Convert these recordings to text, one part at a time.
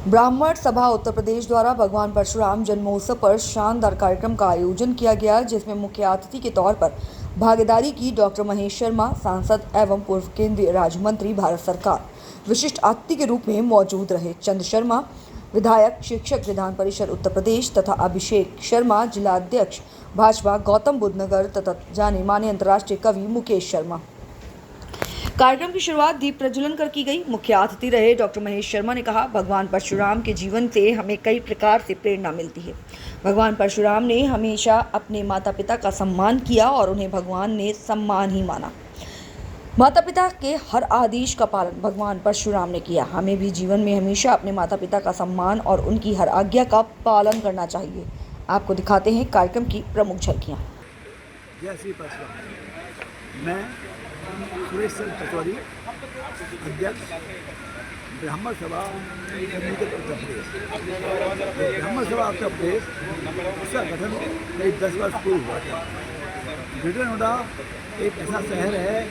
ब्राह्मण सभा उत्तर प्रदेश द्वारा भगवान परशुराम जन्मोत्सव पर शानदार कार्यक्रम का आयोजन किया गया, जिसमें मुख्य अतिथि के तौर पर भागीदारी की डॉक्टर महेश शर्मा, सांसद एवं पूर्व केंद्रीय राज्य मंत्री भारत सरकार। विशिष्ट अतिथि के रूप में मौजूद रहे चंद शर्मा, विधायक, शिक्षक, विधान परिषद उत्तर प्रदेश तथा अभिषेक शर्मा, जिला अध्यक्ष भाजपा गौतम बुद्ध नगर तथा जाने माने अंतर्राष्ट्रीय कवि मुकेश शर्मा। कार्यक्रम की शुरुआत दीप प्रज्वलन कर की गई। मुख्य अतिथि रहे डॉक्टर महेश शर्मा ने कहा, भगवान परशुराम के जीवन से हमें कई प्रकार से प्रेरणा मिलती है। भगवान परशुराम ने हमेशा अपने माता पिता का सम्मान किया और उन्हें भगवान ने सम्मान ही माना। माता पिता के हर आदेश का पालन भगवान परशुराम ने किया। हमें भी जीवन में हमेशा अपने माता पिता का सम्मान और उनकी हर आज्ञा का पालन करना चाहिए। आपको दिखाते हैं कार्यक्रम की प्रमुख झलकियाँ। जय श्री परशुराम। मैं सुरेश चंद्र पटवारी, अध्यक्ष ब्राह्मण सभा उत्तर प्रदेश। ब्राह्मण सभा उत्तर प्रदेश उसका गठन करीब 10 वर्ष पूर्व हुआ था। ग्रेटर नोएडा एक ऐसा शहर है,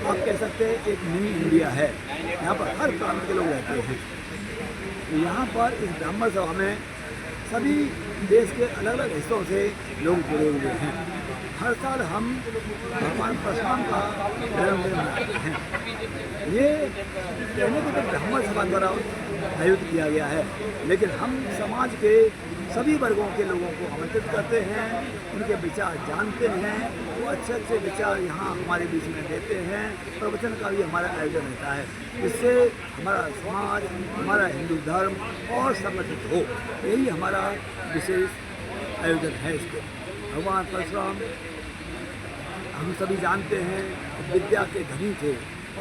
आप कह सकते हैं एक मिनी इंडिया है। यहाँ पर हर प्रांत के लोग रहते हैं। यहाँ पर इस ब्राह्मण सभा में सभी देश के अलग अलग हिस्सों से लोग जुड़े हुए हैं। हर साल हम भगवान परशुराम का जन्मदिन मनाते हैं। ये कहने को तो ब्राह्मण सभा द्वारा आयोजित किया गया है, लेकिन हम समाज के सभी वर्गों के लोगों को आमंत्रित करते हैं, उनके विचार जानते हैं, वो अच्छे अच्छे विचार यहाँ हमारे बीच में देते हैं। प्रवचन का भी हमारा आयोजन होता है, जिससे हमारा समाज, हमारा हिंदू धर्म और संगठित हो। यही हमारा विशेष आयोजन है। इसके भगवान परशुराम हम सभी जानते हैं विद्या के धनी थे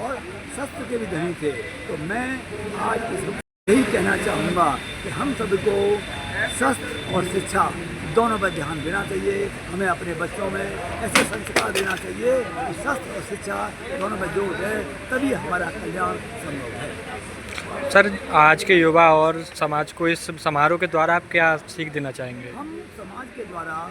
और शस्त्र के भी धनी थे। तो मैं आज यही कहना चाहूँगा कि हम सभी को शस्त्र और शिक्षा दोनों पर ध्यान देना चाहिए। हमें अपने बच्चों में ऐसे संस्कार देना चाहिए कि शस्त्र और शिक्षा दोनों में जोड़ है, तभी हमारा कल्याण संभव है। सर, आज के युवा और समाज को इस समारोह के द्वारा आप क्या सीख देना चाहेंगे? हम समाज के द्वारा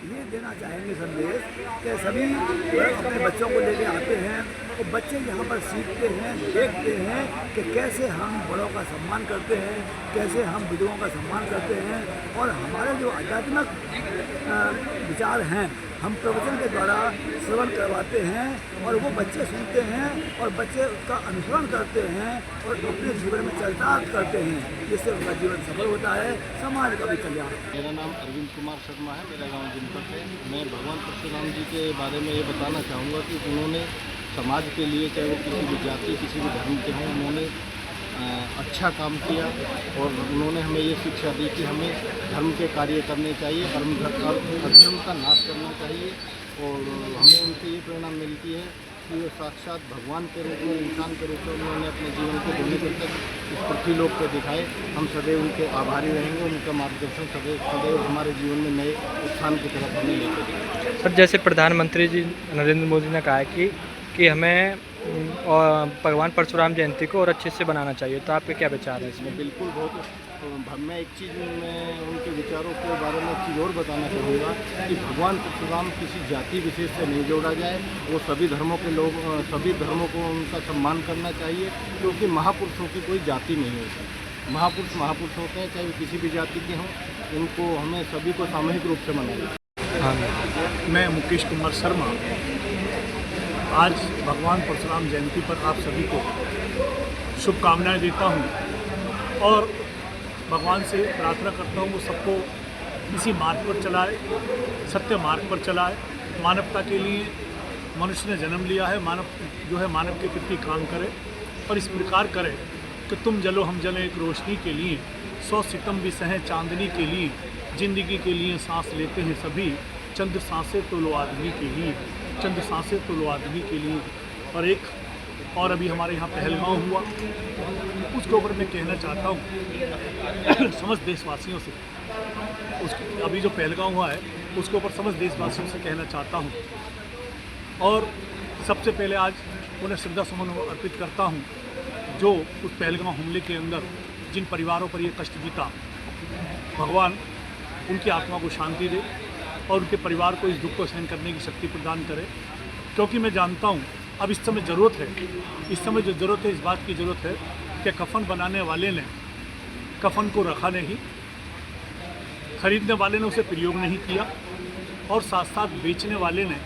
ये देना चाहेंगे संदेश कि सभी अपने बच्चों को लेके आते हैं और बच्चे यहाँ पर सीखते हैं, देखते हैं कि कैसे हम बड़ों का सम्मान करते हैं, कैसे हम बुजुर्गों का सम्मान करते हैं। और हमारे जो आध्यात्मिक विचार हैं हम प्रवचन के द्वारा श्रवण करवाते हैं और वो बच्चे सुनते हैं और बच्चे उसका अनुसरण करते हैं और अपने जीवन में चरितार्थ करते हैं, जिससे उनका जीवन सफल होता है, समाज का भी कल्याण। मेरा नाम अरविंद कुमार शर्मा है, मेरा गांव जनपद है। मैं भगवान परशुराम जी के बारे में ये बताना चाहूँगा कि उन्होंने समाज के लिए, चाहे वो किसी भी जाति, किसी भी धर्म के हों, उन्होंने अच्छा काम किया और उन्होंने हमें ये शिक्षा दी कि हमें धर्म के कार्य करने चाहिए, अधर्म का नाश करना चाहिए। और हमें उनसे ये प्रेरणा मिलती है कि वो साक्षात भगवान के रूप में, इंसान के रूप में उन्होंने अपने जीवन को धन्य तक इस पृथ्वी लोक पे दिखाए। हम सदैव उनके आभारी रहेंगे। उनका मार्गदर्शन सदैव हमारे जीवन में नए उत्थान की तरफ हमें लेकर जाए। सर, जैसे प्रधानमंत्री जी नरेंद्र मोदी ने कहा है कि हमें भगवान परशुराम जयंती को और अच्छे से बनाना चाहिए, तो आपके क्या विचार है इसमें? बिल्कुल, बहुत मैं एक चीज़ में उनके विचारों के बारे में एक चीज़ और बताना चाहूँगा कि भगवान परशुराम किसी जाति विशेष से नहीं जोड़ा जाए। वो सभी धर्मों के लोग, सभी धर्मों को उनका सम्मान करना चाहिए, क्योंकि महापुरुषों की कोई जाति नहीं होती। महापुरुष होते हैं, चाहे वो किसी भी जाति के हों, उनको हमें सभी को सामूहिक रूप से मनाना। हाँ, मैं मुकेश कुमार शर्मा आज भगवान परशुराम जयंती पर आप सभी को शुभकामनाएं देता हूं और भगवान से प्रार्थना करता हूं वो सबको इसी मार्ग पर चलाए, सत्य मार्ग पर चलाए। मानवता के लिए मनुष्य ने जन्म लिया है, मानव के प्रति काम करे और इस प्रकार करे कि तुम जलो हम जलें एक रोशनी के लिए, 100 सितम भी सहें चांदनी के लिए, जिंदगी के लिए सांस लेते हैं सभी, चंद सांसें तो लो आदमी के लिए, चंद सांसें तो लो आदमी के लिए। और अभी हमारे यहाँ पहलगांव हुआ, उसके ऊपर मैं कहना चाहता हूँ समस्त देशवासियों से, अभी जो पहलगांव हुआ है उसके ऊपर समस्त देशवासियों से कहना चाहता हूँ। और सबसे पहले आज उन्हें श्रद्धा सुमन अर्पित करता हूँ जो उस पहलगांव हमले के अंदर जिन परिवारों पर ये कष्ट बीता, भगवान उनकी आत्मा को शांति दे और उनके परिवार को इस दुख को सहन करने की शक्ति प्रदान करे। क्योंकि मैं जानता हूँ अब इस समय ज़रूरत है, इस समय जो ज़रूरत है, इस बात की ज़रूरत है कि कफन बनाने वाले ने कफन को रखा नहीं, खरीदने वाले ने उसे प्रयोग नहीं किया और साथ साथ बेचने वाले ने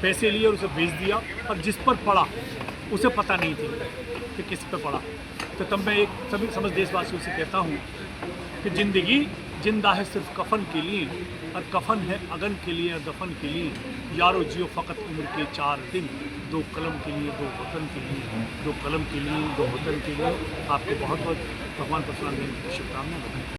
पैसे लिए और उसे बेच दिया, और जिस पर पड़ा उसे पता नहीं थी कि किस पे पड़ा। तो तब मैं एक सभी समझ देशवासियों से कहता हूँ कि ज़िंदगी जिंदा है सिर्फ कफन के लिए, और कफन है अगन के लिए और दफन के लिए। यारो जियो फ़कत उम्र के 4 दिन, 2 कलम के लिए 2 वतन के लिए, 2 कलम के लिए 2 वतन के लिए। आपको बहुत बहुत भगवान परशुराम जयंती की शुभकामनाएं।